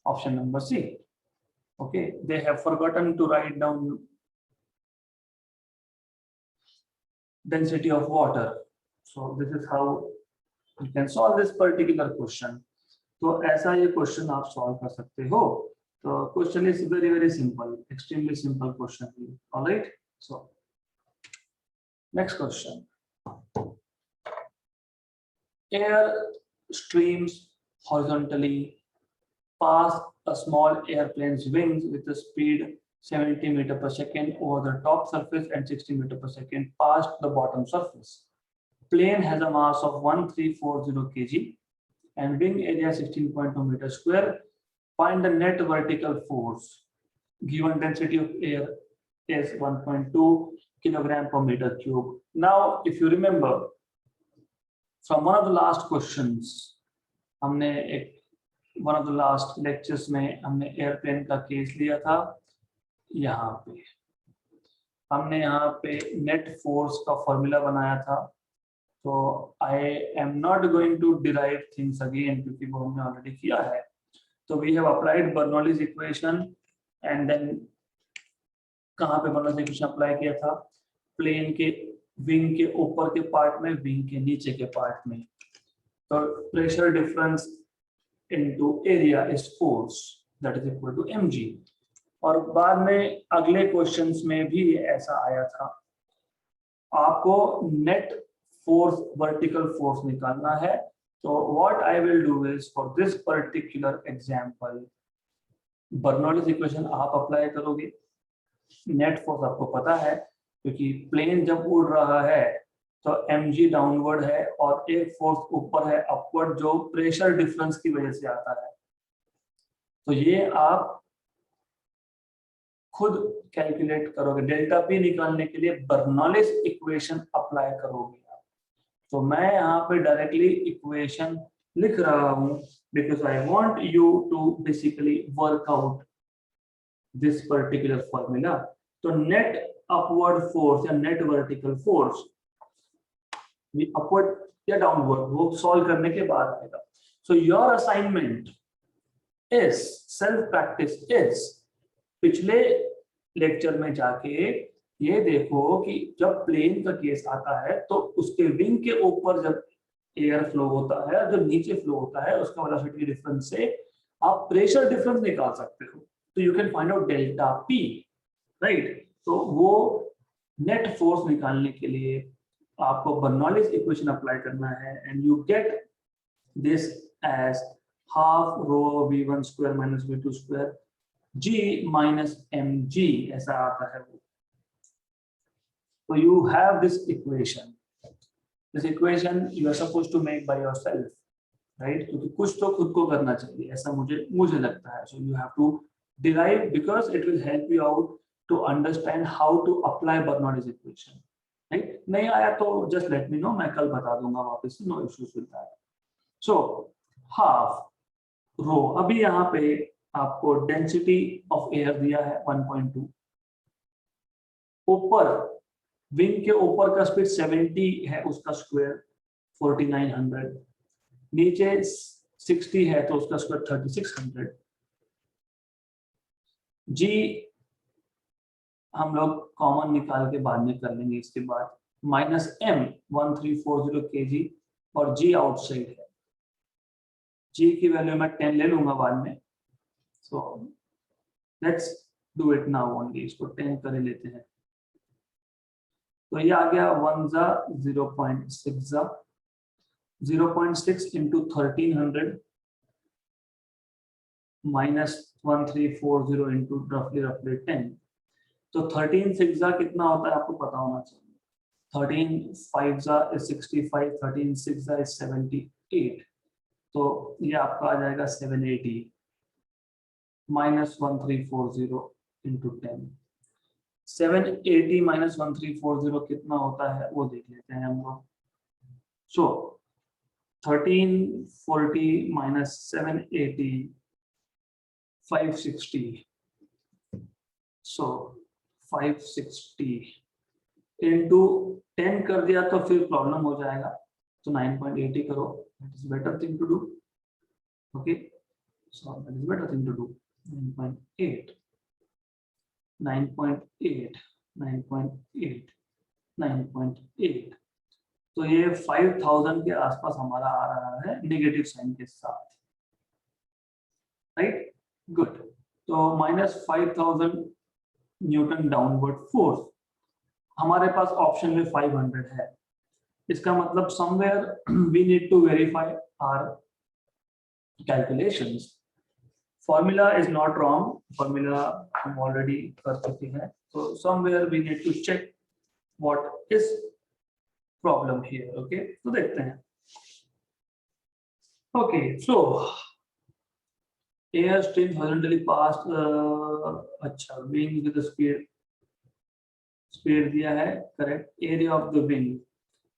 Option number C. Okay, they have forgotten to write down density of water. So this is how you can solve this particular question. तो ऐसा ये question आप solve कर सकते हो. तो question is very simple, extremely simple question. Alright, so next question. Air streams horizontally past a small airplane's wings with a speed 70 meter per second over the top surface and 60 meter per second past the bottom surface. Plane has a mass of 1340 kg and wing area 16.2 meters square. Find the net vertical force. Given density of air is 1.2 kilogram per meter cube. Now, if you remember, from one of the last questions, हमने एक one of the last lectures में हमने airplane का case लिया था. यहाँ पे हमने यहाँ पे नेट फोर्स का फॉर्मूला बनाया था तो I am not going to derive things again क्योंकि वो हमने ऑलरेडी किया है. तो we have applied Bernoulli's equation and then कहाँ पे बर्नौलीज इक्वेशन अप्लाई किया था? प्लेन के विंग के ऊपर के पार्ट में, विंग के नीचे के पार्ट में. तो pressure difference into area is force that is equal to mg. और बाद में अगले क्वेश्चंस में भी ऐसा आया था. आपको नेट फोर्स, वर्टिकल फोर्स निकालना है. तो what I will do is for this particular example, Bernoulli's equation आप अप्लाई करोगे. नेट फोर्स आपको पता है क्योंकि प्लेन जब उड़ रहा है तो mg डाउनवर्ड है और एक फोर्स ऊपर है अपवर्ड, जो प्रेशर डिफरेंस की वजह से आता है. तो ये आप खुद कैलकुलेट करोगे. डेल्टा पी निकालने के लिए बर्नौलीज इक्वेशन अप्लाई करोगे आप. तो मैं यहाँ पे डायरेक्टली इक्वेशन लिख रहा हूँ because I want you to basically work out this particular formula. तो नेट अपवर्ड फोर्स या नेट वर्टिकल फोर्स, अपवर्ड या डाउनवर्ड, वो सॉल्व करने के बाद आएगा. So your assignment is, self practice is, पिछले लेक्चर में जाके ये देखो कि जब प्लेन का केस आता है तो उसके विंग के ऊपर जब एयर फ्लो होता है, जो नीचे फ्लो होता है, उसका वेलोसिटी डिफरेंस से आप प्रेशर डिफरेंस निकाल सकते हो. तो you can find out delta P, right. तो वो नेट फोर्स निकालने के लिए आपको बर्नौलीज इक्वेशन अप्लाई करना है and you get this as half rho v1 square minus v2 square g minus mg, ऐसा आता है वो. So you have this equation. This equation you are supposed to make by yourself, right? क्योंकि कुछ तो खुद को करना चाहिए, ऐसा मुझे लगता है. So you have to derive because it will help you out to understand how to apply Bernoulli's equation, right? नहीं आया तो just let me know, मैं कल बता दूंगा वापस से, no issues with that. So half rho, अभी यहाँ पे आपको डेंसिटी ऑफ एयर दिया है 1.2. ऊपर विंग के ऊपर का स्पीड 70 है, उसका स्क्वायर 4900. नीचे 60 है तो उसका स्क्वायर 3600. जी हम लोग कॉमन निकाल के बाद में कर लेंगे. इसके बाद माइनस m 1340 kg और जी आउटसाइड है. जी की वैल्यू मैं 10 ले लूंगा बाद में. So let's do it now only. इसको 10 कर लेते हैं. तो ये आ गया 1 जा 0.6 जा 0.6 into 1300 minus 1340 into roughly 10. तो 13 6 जा कितना होता है आपको पता होना चाहिए. 13 5 जा is 65, 13 6 जा is 78. तो ये आपका आ जाएगा 780 minus 1340 into 10. 780 minus 1340 कितना होता है वो देख लेते हैं हम लोग. So 1340 minus 780 560. So 560 into 10 कर दिया तो फिर प्रॉब्लम हो जाएगा. तो 9.80 करो. That is better thing to do. Okay. So that is better thing to do. 9.8 9.8 9.8 9.8. तो ये 5000 के आसपास हमारा आ रहा है नेगेटिव साइन के साथ, राइट. गुड. तो -5000 न्यूटन डाउनवर्ड फोर्स. हमारे पास ऑप्शन में 500 है. इसका मतलब somewhere we need to verify our calculations. Formula is not wrong. Formula हम already कर चुके हैं. So somewhere we need to check what is problem here. Okay, तो देखते हैं. Okay, so air stream horizontally passed. अच्छा, wing with the speed दिया है, correct. Area of the wing.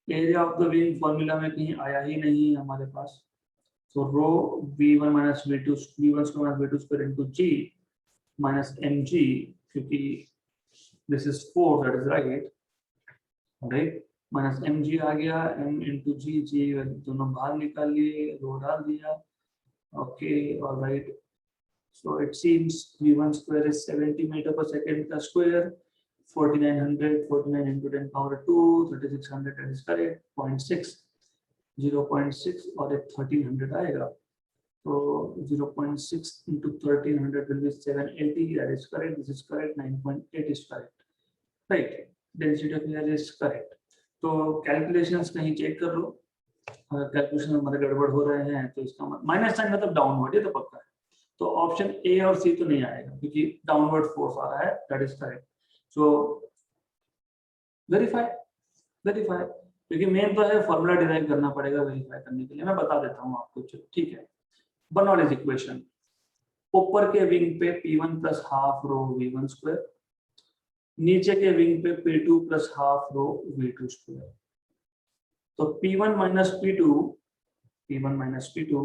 Area of the wing formula में कहीं आया ही नहीं हमारे पास. So rho v1 minus v2 v1 square minus v2 square into g minus mg, क्योंकि this is 4, that is right. Minus mg आ गया, m into जी दोनों बाहर निकाल लिए, रो डाल दिया. Okay alright. So it seems v1 square is 70 meter per second का square, 49 into 10 power 2, 3600, that is correct. 0.6, 0.6 और एक 1300 आएगा. So 0.6 into 1300 will be 780, that is correct. This is correct. 9.8 is correct. Right. Density of air is correct. तो calculations कहीं check कर लो, अगर calculation हमारे गड़बड़ हो रहे हैं तो इसका माइनस साइन मतलब डाउनवर्ड, ये तो पक्का है. तो ऑप्शन ए और सी तो नहीं आएगा क्योंकि डाउनवर्ड फोर्स आ रहा है. That is correct. So verify क्योंकि मेन तो है फॉर्मूला डिराइव करना पड़ेगा वेरीफाई करने के लिए. मैं बता देता हूँ आपको. चलो ठीक है. Bernoulli's equation. ऊपर के विंग पे P1 plus half rho V1 square, नीचे के विंग पे P2 plus half rho V2 square. तो P1 minus P2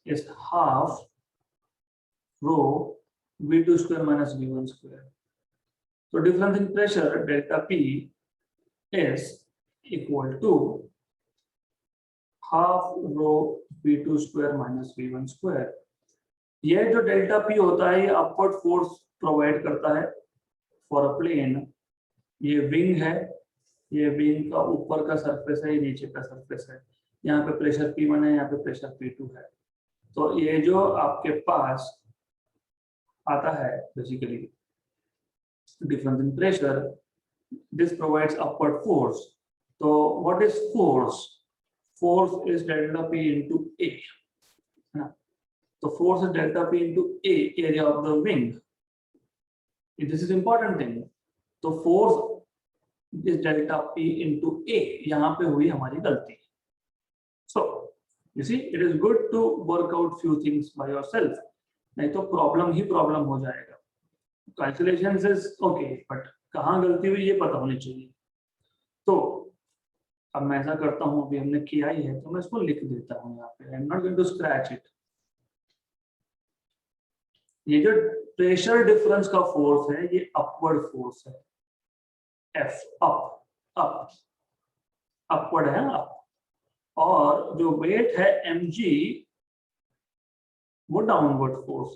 is half rho V2 square minus V1 square. So difference in pressure delta P is equal to half rho V2 square minus V1 square. ये जो delta P होता है ये upward force provide करता है for a plane. ये wing है, ये विंग का ऊपर का सरफेस है, ये नीचे का सरफेस है. यहाँ पे प्रेशर P1 है, यहाँ पे प्रेशर P2 है. तो ये जो आपके पास आता है basically difference in pressure, this provides upward force. So what is force? Force is delta P into A. So force is delta P into A, area of the wing. This is important thing. So force is delta P into A. यहाँ पे हुई हमारी गलती. So you see, it is good to work out few things by yourself. नहीं तो problem ही problem हो जाएगा. Calculations is okay, but कहाँ गलती हुई ये पता होनी चाहिए. तो अब मैं ऐसा करता हूँ, अभी हमने किया ही है तो मैं इसको लिख देता हूँ यहाँ पे. I am not going to scratch it. ये जो प्रेशर डिफरेंस का फोर्स है ये अपवर्ड फोर्स है. एफ अप अपवर्ड है अप. और जो वेट है mg वो डाउनवर्ड फोर्स.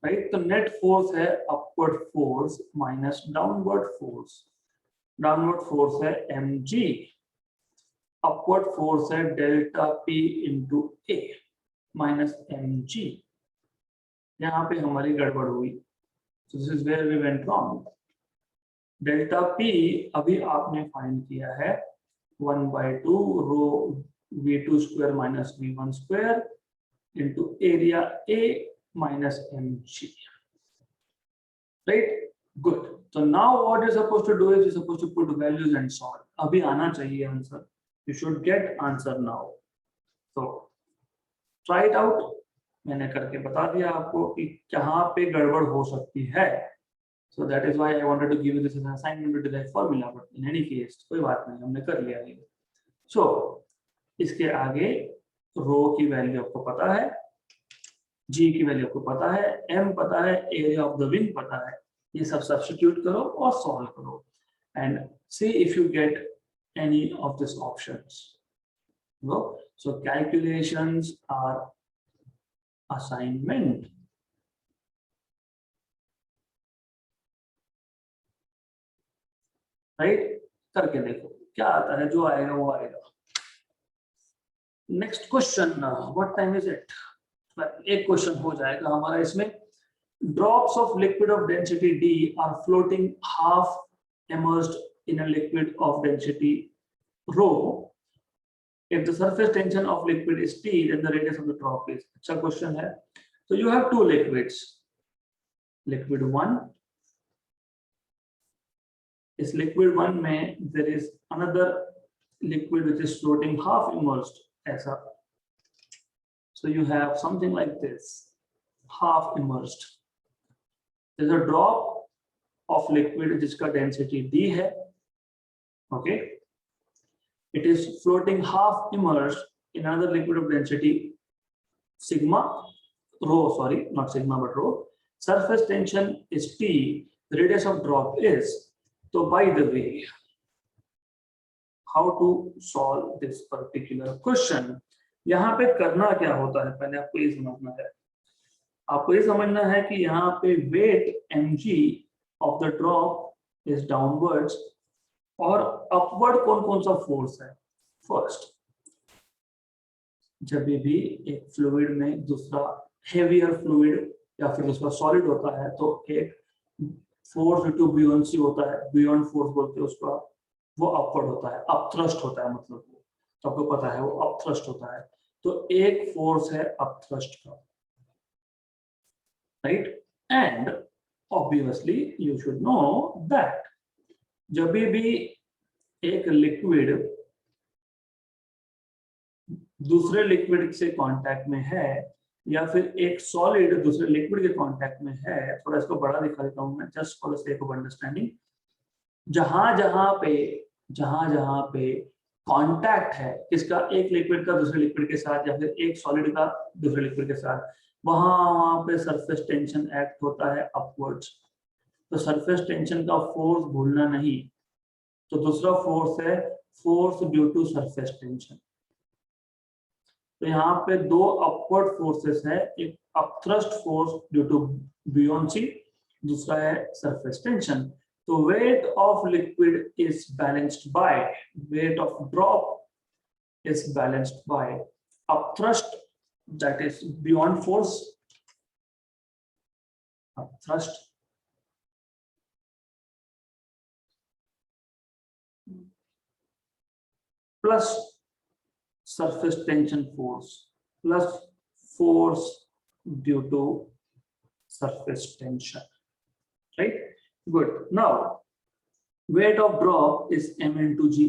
राइट. तो नेट फोर्स है upward force minus downward force. Downward force है mg, अपवर्ड फोर्स है delta p into a minus mg. यहाँ पे हमारी गड़बड़ हुई. so this is where we went wrong. Delta p अभी आपने फाइंड किया है 1/2 रो v2 square minus v1 square into area a minus mg. Right? Good. So now what you're supposed to do is you're supposed to put values and solve. अभी आना चाहिए answer. You should get answer now. So try it out. मैंने करके बता दिया आपको कि कहाँ पे गड़बड़ हो सकती है. So that is why I wanted to give you this as an assignment to derive formula. But in any case कोई बात नहीं, हमने कर लिया ये. So इसके आगे रो की वैल्यू आपको पता है, G की वैल्यू आपको पता है, M पता है, एरिया ऑफ द विंग पता है. ये सब सब्स्टिट्यूट करो और सॉल्व करो and see if you get any of this options. So calculations are assignment. Right. करके देखो क्या आता है, जो आएगा वो आएगा. Next question. What time is it? एक क्वेश्चन हो जाएगा हमारा इसमें. Drops of liquid of density D are floating half immersed in a liquid of density rho. If the surface tension of liquid is T, then the radius of the drop is. अच्छा question है. So you have two liquids. Liquid 1. इस liquid 1 में there is another liquid which is floating half immersed. ऐसा. So you have something like this, half immersed. There's a drop of liquid जिसका density D है. Okay. It is floating half immersed in another liquid of density sigma rho, sorry, not sigma but rho. Surface tension is T. The radius of drop is. तो by the way, how to solve this particular question, यहाँ पे करना क्या होता है पहले आपको ये समझना है। आपको ये समझना है कि यहाँ पे weight mg of the drop is downwards और अपवर्ड कौन कौन सा फोर्स है। फर्स्ट, जब भी एक फ्लूइड में दूसरा हेवियर फ्लूइड या फिर दूसरा सॉलिड होता है तो एक फोर्स ड्यू टू बुयांसी होता है, बुयॉन्ड फोर्स बोलते हैं उसका, वो अपवर्ड होता है, अपथ्रस्ट होता है, मतलब वो तो आपको पता है वो अपथ्रस्ट होता है। तो एक फोर्स है अपथ्रस्ट का, right. And obviously you should know that जब भी एक लिक्विड दूसरे लिक्विड से कांटेक्ट में है या फिर एक सॉलिड दूसरे लिक्विड के कांटेक्ट में है, थोड़ा इसको बड़ा दिखा देता हूं मैं just for the sake of understanding, जहां जहां पे कांटेक्ट है इसका एक लिक्विड का दूसरे लिक्विड के साथ या फिर एक सॉलिड का दूसरे लिक्विड के साथ, वहां पे सरफेस टेंशन एक्ट होता है अपवर्ड्स। तो सरफेस टेंशन का फोर्स भूलना नहीं। तो दूसरा फोर्स है force due to surface tension. तो यहाँ पे दो अपवर्ड फोर्सेस है, एक upthrust force due to buoyancy, दूसरा है सरफेस टेंशन। तो weight of liquid is balanced by weight of drop is balanced by upthrust, that is beyond force, upthrust plus surface tension force plus force due to surface tension, right? Good. Now weight of drop is m into g.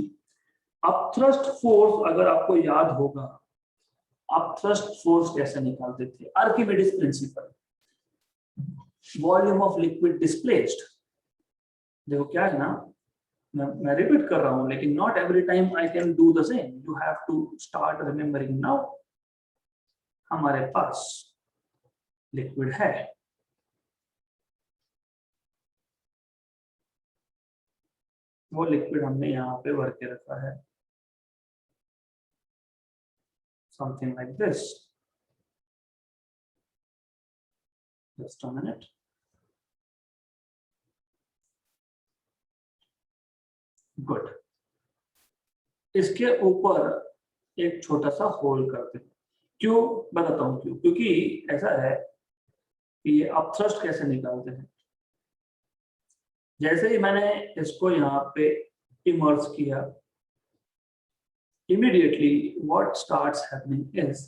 Upthrust force अगर आपको याद होगा, upthrust force कैसे निकालते थे, Archimedes principal, volume of liquid displaced. देखो क्या है ना, मैं रिपीट कर रहा हूं लेकिन not every time I can do the same, you have to start remembering now. हमारे पास लिक्विड है, वो लिक्विड हमने यहाँ पे भर के रखा है, something like this. Just a minute, good. इसके ऊपर एक छोटा सा होल करते हैं। क्यों बताता हूं क्यों, क्योंकि ऐसा है कि ये अपथ्रस्ट कैसे निकालते हैं। जैसे ही मैंने इसको यहाँ पे इमर्स किया, immediately what starts happening is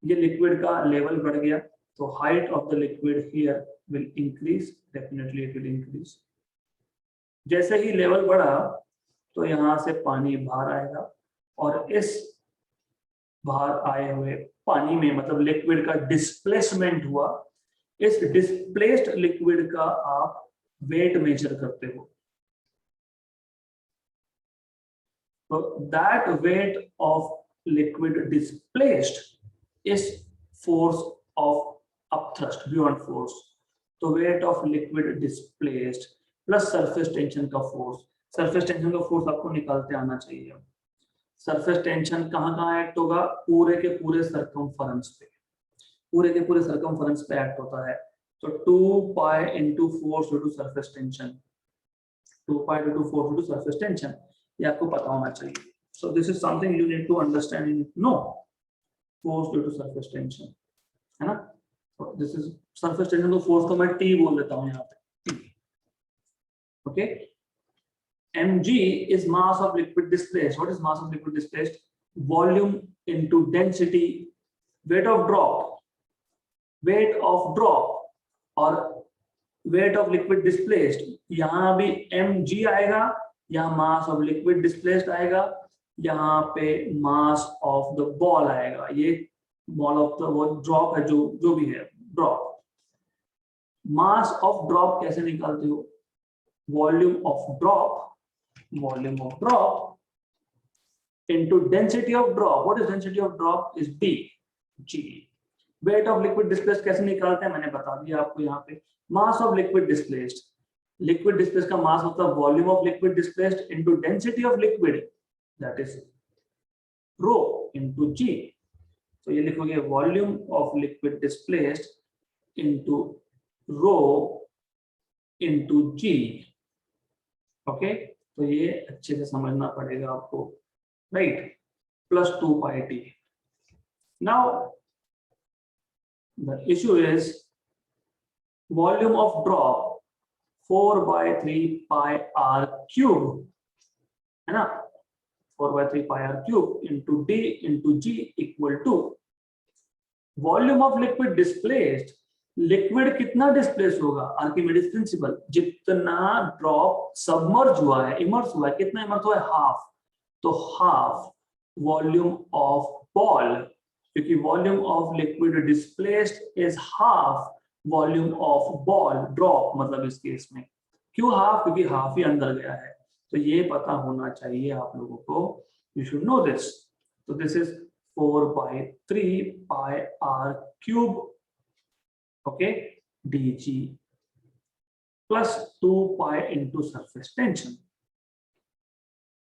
ये लिक्विड का लेवल बढ़ गया, तो height of the liquid here will increase, definitely it will increase. जैसे ही लेवल बढ़ा तो यहाँ से पानी बाहर आएगा और इस बाहर आए हुए पानी में मतलब लिक्विड का डिस्प्लेसमेंट हुआ, इस डिस्प्लेस्ड लिक्विड का आप वेट मेजर करते हो। तो that weight of liquid displaced is force of upthrust, buoyant force. तो weight of liquid displaced plus surface tension का फोर्स। सरफेस टेंशन का फोर्स आपको निकालते आना चाहिए। सरफेस टेंशन कहाँ एक्ट होगा, पूरे के पूरे सरकमफेरेंस पे, पूरे के पूरे सरकमफेरेंस पे एक्ट होता है। तो 2 पाई into force due to surface tension, 2 pi due to force due to surface tension, ये आपको पता होना चाहिए। So this is something you need to understand and know, force due to surface tension, है ना। So this is surface tension को force को मैं T बोल देता हूँ यहाँ पे, okay। mg is mass of liquid displaced. What is mass of liquid displaced? Volume into density, weight of drop, और weight of liquid displaced। यहाँ भी mg आएगा, यहाँ mass of liquid displaced आएगा, यहाँ पे mass of the ball आएगा। ये ball of the वो drop है, जो भी है drop। mass of drop कैसे निकालते हो, volume of drop into density of drop. What is density of drop? Is B, G. Weight of liquid displaced कैसे निकालते हैं मैंने बता दिया आपको यहाँ पे। mass of liquid displaced liquid displace का मास होता है volume of liquid displaced into density of liquid, that is rho into g. तो ये लिखोगे volume of liquid displaced into rho into g. Okay, तो ये अच्छे से समझना पड़ेगा आपको, right, plus 2 pi T. Now the issue is volume of drop 4/3 pi r cube, है ना, 4/3 pi r cube into d into g equal to volume of liquid displaced. Liquid कितना डिस्प्लेस होगा, आर्किमिडीज प्रिंसिपल, जितना drop submerge हुआ है, immerse हुआ है, कितना इमर्स हुआ है, हाफ, तो हाफ वॉल्यूम ऑफ बॉल, क्योंकि volume of liquid displaced is half volume of ball drop, मतलब इस केस में क्यों हाफ, क्योंकि हाफ ही अंदर गया है। तो ये पता होना चाहिए आप लोगों को, यू शुड नो दिस। तो this is 4/3 pi r cube, okay, dg plus 2 pi into surface tension.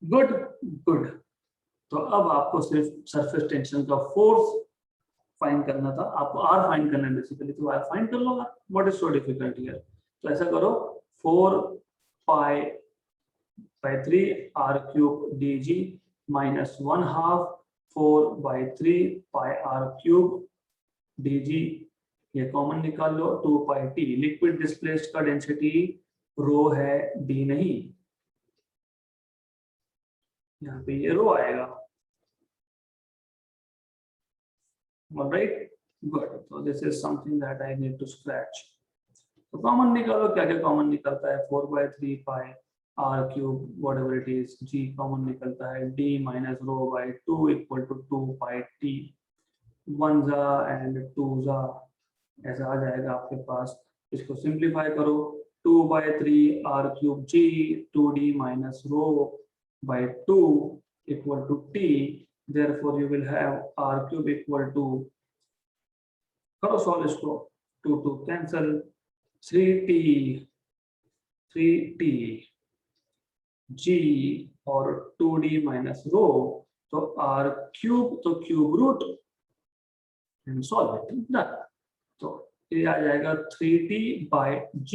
Good good. तो अब आपको सिर्फ सरफेस टेंशन का फोर्स फाइंड करना था, आपको आर फाइंड करना है बेसिकली, तो आर फाइंड कर लो, what is so difficult here. तो ऐसा करो 4/3 r cube dg minus 1/2 4/3 pi r cube dg, ये कॉमन निकाल लो, 2 पाई टी। लिक्विड डिस्प्लेस्ड का डेंसिटी रो है, डी नहीं, यहाँ पे ये रो आएगा, ऑलराइट, गुड। तो this is something that I need to scratch. तो कॉमन निकालो, क्या क्या कॉमन निकलता है, 4/3 pi r cube whatever it is, ji common निकलता है, d minus rho by 2 equal to 2 pi T, 1 जा एंड 2 जा, ऐसा आ जाएगा आपके पास। इसको सिंप्लीफाई करो, 2/3 r cube g 2d minus rho by 2 equal to T, therefore you will have r cube equal to, करो सॉल्व इसको, 2 2 कैंसल, 3t g और 2d माइनस रो, तो आर क्यूब, तो cube root and solve it, done. तो ये आ जाएगा 3t bye g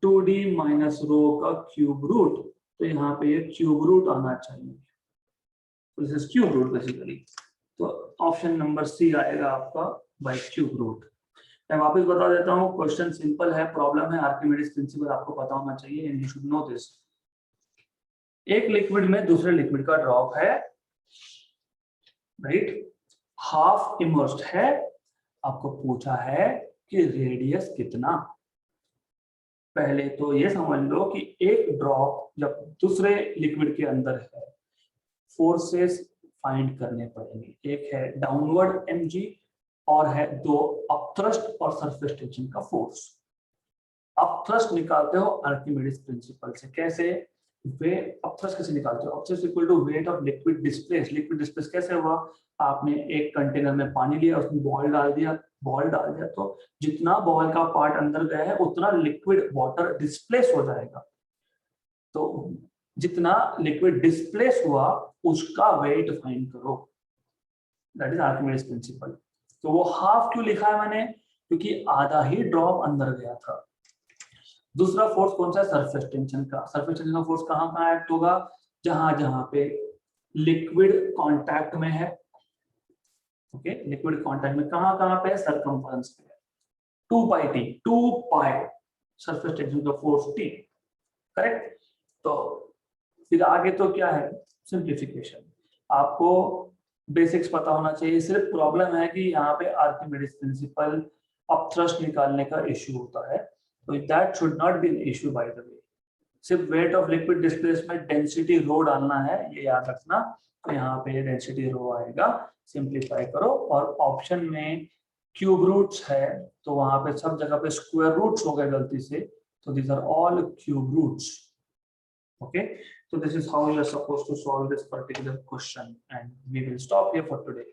2d minus रो का cube root, तो यहाँ पे ये क्यूब रूट आना चाहिए, तो this is cube root basically. तो ऑप्शन नंबर सी आएगा आपका बाय क्यूब रूट। मैं वापस बता देता हूँ, क्वेश्चन सिंपल है, प्रॉब्लम है, आर्किमिडीज प्रिंसिपल आपको पता होना चाहिए, and you should know this. एक लिक्विड में दूसरे लिक्विड का ड्रॉप है, राइट, हाफ इमर्स्ड है, आपको पूछा है कि रेडियस कितना। पहले तो ये समझ लो कि एक ड्रॉप जब दूसरे लिक्विड के अंदर है, फोर्सेस फाइंड करने पड़ेंगे, एक है डाउनवर्ड mg और है 2 अपथ्रस्ट और सरफेस टेंशन का फोर्स। अपथ्रस्ट निकालते हो आर्किमिडीज प्रिंसिपल से, कैसे, वे अपथ्रस्ट कैसे निकालते हो, upthrust equal to weight of liquid displace. Liquid displace कैसे हुआ, आपने एक कंटेनर में पानी लिया, उसमें बॉल डाल दिया, तो जितना बॉल का पार्ट अंदर गया है उतना लिक्विड वाटर डिस्प्लेस हो जाएगा, तो जितना लिक्विड डिस्प्लेस हुआ उसका वेट फाइंड करो, दैट इज आर्किमिडीज प्रिंसिपल। तो वो हाफ क्यों लिखा है मैंने, क्योंकि आधा ही ड्रॉप अंदर गया था। दूसरा फोर्स कौन सा है, सरफेस टेंशन का। सरफेस टेंशन का फोर्स कहाँ एक्ट होगा, जहां जहां पे लिक्विड कांटेक्ट में है, ओके, लिक्विड कांटेक्ट में कहां पे है, सरकमफरेंस पे है, 2 पाई टी, 2 पाई सरफेस टेंशन का फोर्स टी, करेक्ट। तो फिर आगे तो क्या है, सिंप्लीफिकेशन। आपको बेसिक्स पता होना चाहिए, सिर्फ प्रॉब्लम है कि यहाँ पे आर्किमिडीज प्रिंसिपल अपथ्रस्ट निकालने का इश्यू होता है, तो that should not be an issue by the way. सिर्फ weight of liquid displacement density rho डालना है, ये याद रखना, तो यहाँ पे डेंसिटी रो आएगा, सिंप्लीफाई करो, और ऑप्शन में क्यूब रूट्स है, तो वहां पे सब जगह पे स्क्वायर रूट्स हो गए गलती से, तो these are all cube roots, okay, so this is how you are supposed to solve this particular question, and we will stop here for today.